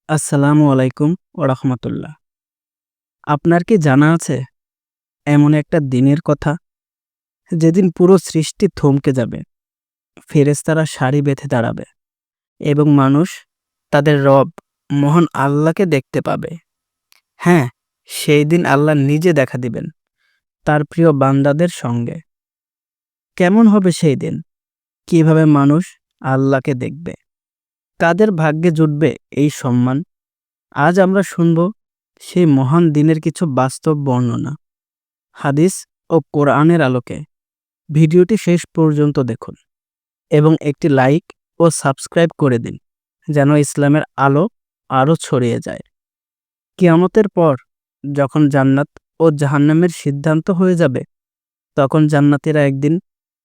আসসালামু আলাইকুম ওয়া রাহমাতুল্লাহ। আপনার কি জানা আছে এমন একটা দিনের কথা যেদিন পুরো সৃষ্টি থমকে যাবে, ফেরেশতারা সারি বেঁধে দাঁড়াবে এবং মানুষ তাদের রব মহান আল্লাহকে দেখতে পাবে। হ্যাঁ, সেই দিন আল্লাহ নিজে দেখা দিবেন তার প্রিয় বান্দাদের সঙ্গে। কেমন হবে সেই দিন? কিভাবে মানুষ আল্লাহকে দেখবে? কাদের ভাগ্যে জুটবে এই সম্মান? আজ আমরা শুনব সেই মহান দিনের কিছু বাস্তব বর্ণনা, হাদিস ও কোরআনের আলোকে। ভিডিওটি শেষ পর্যন্ত দেখুন এবং একটি লাইক ও সাবস্ক্রাইব করে দিন যেন ইসলামের আলো আরও ছড়িয়ে যায়। কিয়ামতের পর যখন জান্নাত ও জাহান্নামের সিদ্ধান্ত হয়ে যাবে, তখন জান্নাতীরা একদিন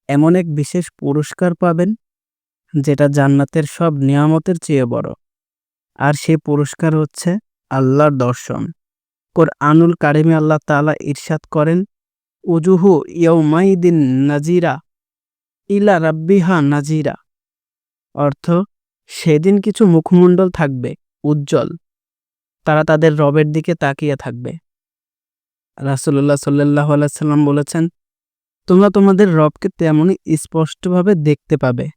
এমন এক বিশেষ পুরস্কার পাবেন যেটা জান্নাতের সব নিয়ামতের চেয়ে বড়। আর সেই পুরস্কার হচ্ছে আল্লাহর দর্শন। কোরআনুল কারিমে আল্লাহ তাআলা ইরশাদ করেন, উজুহু ইয়াউমাইদিন নাজিরা ইলা রাব্বিহা নাজিরা। অর্থ, সেদিন কিছু মুখমণ্ডল থাকবে উজ্জ্বল, তারা তাদের রবের দিকে তাকিয়ে থাকবে। রাসূলুল্লাহ সাল্লাল্লাহু আলাইহি সাল্লাম বলেছেন, তোমরা তোমাদের রবকে তেমনই স্পষ্টভাবে দেখতে পাবে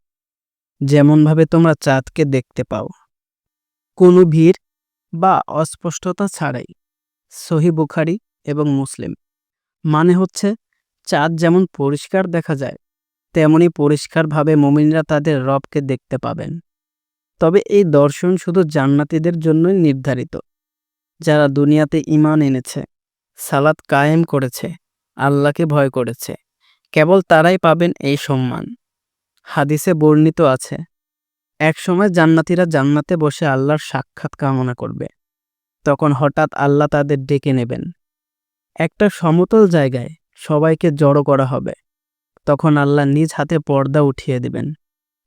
যেমনভাবে তোমরা চাঁদকে দেখতে পাও, কোনো ভিড় বা অস্পষ্টতা ছাড়াই। সহিহ বুখারী এবং মুসলিম। মানে হচ্ছে, চাঁদ যেমন পরিষ্কার দেখা যায়, তেমনি পরিষ্কারভাবে মুমিনরা তাদের রবকে দেখতে পাবেন। তবে এই দর্শন শুধু জান্নাতীদের জন্যই নির্ধারিত, যারা দুনিয়াতে ঈমান এনেছে, সালাত কায়েম করেছে, আল্লাহকে ভয় করেছে। কেবল তারাই পাবেন এই সম্মান। হাদিসে বর্ণিত আছে, একসময় জান্নাতীরা জান্নাতে বসে আল্লাহর সাক্ষাৎ কামনা করবে। তখন হঠাৎ আল্লাহ তাদের ডেকে নেবেন। একটা সমতল জায়গায় সবাইকে জড়ো করা হবে। তখন আল্লাহ নিজ হাতে পর্দা উঠিয়ে দিবেন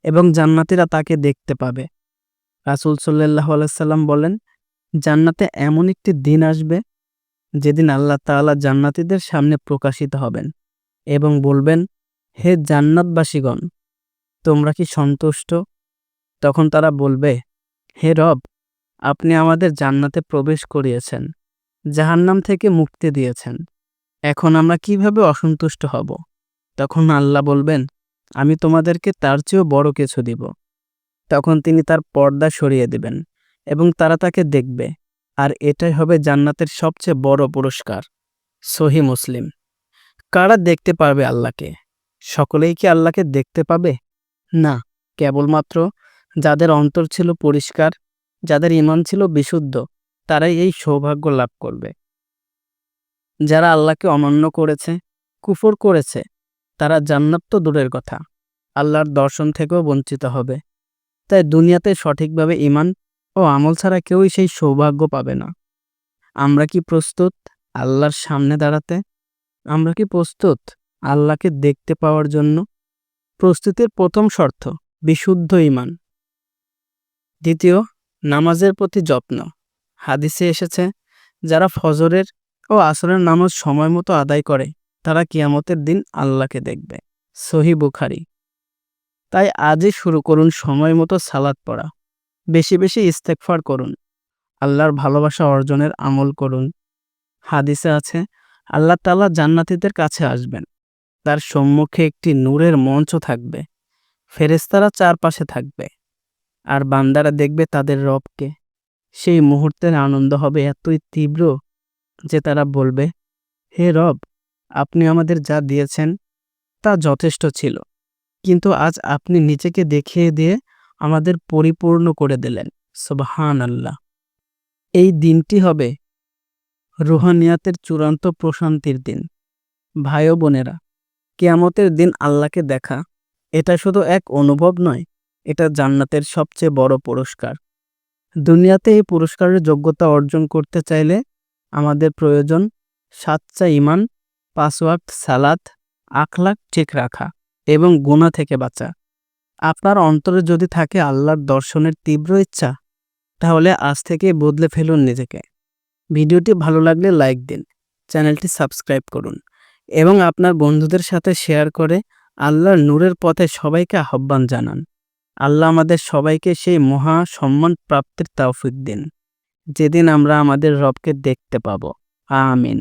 এবং জান্নাতীরা তাকে দেখতে পাবে। রাসূল সাল্লাল্লাহু আলাইহি সাল্লাম বলেন, জান্নাতে এমন একটি দিন আসবে যেদিন আল্লাহ তাআলা জান্নাতীদের সামনে প্রকাশিত হবেন এবং বলবেন, হে জান্নাতবাসীগণ, তোমরা কি সন্তুষ্ট? তখন তারা বলবে, হে রব, আপনি আমাদের জান্নাতে প্রবেশ করিয়েছেন, জাহান্নাম থেকে মুক্তি দিয়েছেন। এখন আমরা কিভাবে অসন্তুষ্ট হব? তখন আল্লাহ বলবেন, আমি তোমাদেরকে তার চেয়েও বড় কিছু দিব। তখন তিনি তার পর্দা সরিয়ে দিবেন এবং তারা তাকে দেখবে, আর এটাই হবে জান্নাতের সবচেয়ে বড় পুরস্কার। সহিহ মুসলিম। কারা দেখতে পারবে আল্লাহকে? সকলেই কি আল্লাহকে দেখতে পাবে? না, কেবলমাত্র যাদের অন্তর ছিল পরিষ্কার, যাদের ঈমান ছিল বিশুদ্ধ, তারাই এই সৌভাগ্য লাভ করবে। যারা আল্লাহকে অমান্য করেছে, কুফর করেছে, তারা জান্নাত তো দূরের কথা, আল্লাহর দর্শন থেকেও বঞ্চিত হবে। তাই দুনিয়াতে সঠিকভাবে ঈমান ও আমল ছাড়া কেউই সেই সৌভাগ্য পাবে না। আমরা কি প্রস্তুত আল্লাহর সামনে দাঁড়াতে? আমরা কি প্রস্তুত আল্লাহকে দেখতে পাওয়ার জন্য? প্রস্তুতির প্রথম শর্ত বিশুদ্ধ ঈমান। দ্বিতীয়, নামাজের প্রতি যত্ন। হাদিসে এসেছে, যারা ফজরের ও আসরের নামাজ সময় মতো আদায় করে, তারা কিয়ামতের দিন আল্লাহকে দেখবে। সহিহ বুখারী। তাই আজই শুরু করুন সময় মতো সালাত পড়া, বেশি বেশি ইস্তেগফার করুন, আল্লাহর ভালোবাসা অর্জনের আমল করুন। হাদিসে আছে, আল্লাহ তাআলা জান্নাতীদের কাছে আসবেন, তার সম্মুখে একটি নূরের মঞ্চ থাকবে, ফেরেশতারা চারপাশে থাকবে, আর বান্দারা দেখবে তাদের রবকে। সেই মুহূর্তের আনন্দ হবে এতই তীব্র যে তারা বলবে, হে রব, আপনি আমাদের যা দিয়েছেন তা যথেষ্ট ছিল, কিন্তু আজ আপনি নিজেকে দেখিয়ে দিয়ে আমাদের পরিপূর্ণ করে দিলেন। সুবহানাল্লাহ। এই দিনটি হবে রুহানিয়াতের চূড়ান্ত প্রশান্তির দিন। ভাই ও বোনেরা, কিয়ামতের দিন আল্লাহকে দেখা, এটা শুধু এক অনুভব নয়, এটা জান্নাতের সবচেয়ে বড় পুরস্কার। দুনিয়াতে এই পুরস্কারের যোগ্যতা অর্জন করতে চাইলে আমাদের প্রয়োজন সাচ্চা ঈমান, ৫ ওয়াক্ত সালাত, আখলাক ঠিক রাখা এবং গুনাহ থেকে বাঁচা। আপনার অন্তরে যদি থাকে আল্লাহর দর্শনের তীব্র ইচ্ছা, তাহলে আজ থেকেই বদলে ফেলুন নিজেকে। ভিডিওটি ভালো লাগলে লাইক দিন, চ্যানেলটি সাবস্ক্রাইব করুন এবং আপনার বন্ধুদের সাথে শেয়ার করে আল্লাহর নূরের পথে সবাইকে আহ্বান জানান। আল্লাহ আমাদের সবাইকে সেই মহা সম্মান প্রাপ্তির তৌফিক দিন। যেদিন আমরা আমাদের রবকে দেখতে পাব। আমিন।